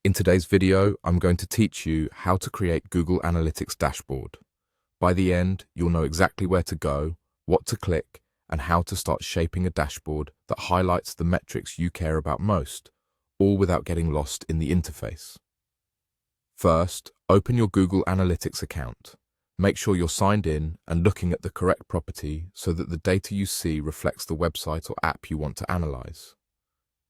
In today's video, I'm going to teach you how to create Google Analytics dashboard. By the end, you'll know exactly where to go, what to click, and how to start shaping a dashboard that highlights the metrics you care about most, all without getting lost in the interface. First, open your Google Analytics account. Make sure you're signed in and looking at the correct property so that the data you see reflects the website or app you want to analyze.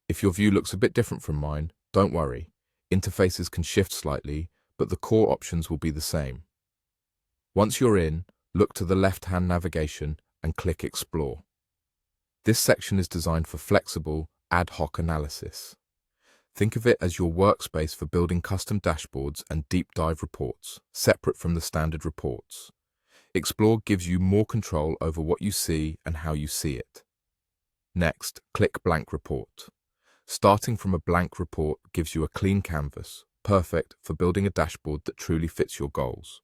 If your view looks a bit different from mine, don't worry. Interfaces can shift slightly, but the core options will be the same. Once you're in, look to the left-hand navigation and click Explore. This section is designed for flexible, ad hoc analysis. Think of it as your workspace for building custom dashboards and deep dive reports, separate from the standard reports. Explore gives you more control over what you see and how you see it. Next, click Blank Report. Starting from a blank report gives you a clean canvas, perfect for building a dashboard that truly fits your goals.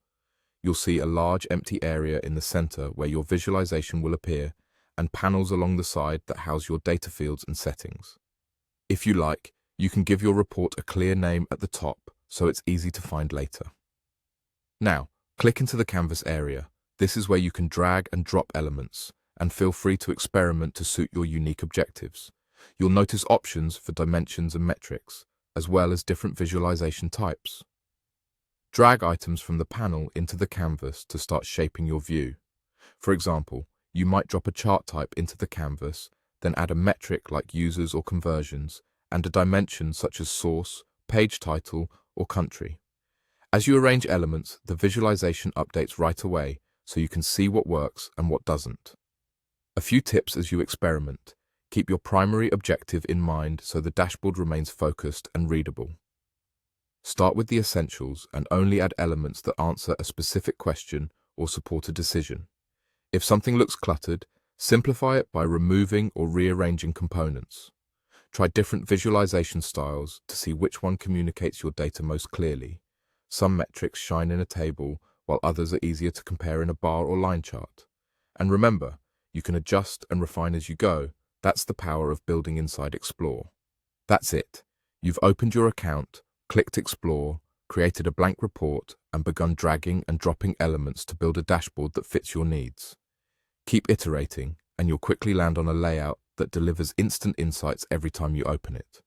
You'll see a large empty area in the center where your visualization will appear and panels along the side that house your data fields and settings. If you like, you can give your report a clear name at the top so it's easy to find later. Now, click into the canvas area. This is where you can drag and drop elements, and feel free to experiment to suit your unique objectives. You'll notice options for dimensions and metrics, as well as different visualization types. Drag items from the panel into the canvas to start shaping your view. For example, you might drop a chart type into the canvas, then add a metric like users or conversions, and a dimension such as source, page title, or country. As you arrange elements, the visualization updates right away, so you can see what works and what doesn't. A few tips as you experiment. Keep your primary objective in mind so the dashboard remains focused and readable. Start with the essentials and only add elements that answer a specific question or support a decision. If something looks cluttered, simplify it by removing or rearranging components. Try different visualization styles to see which one communicates your data most clearly. Some metrics shine in a table, while others are easier to compare in a bar or line chart. And remember, you can adjust and refine as you go. That's the power of building inside Explore. That's it. You've opened your account, clicked Explore, created a blank report, and begun dragging and dropping elements to build a dashboard that fits your needs. Keep iterating, and you'll quickly land on a layout that delivers instant insights every time you open it.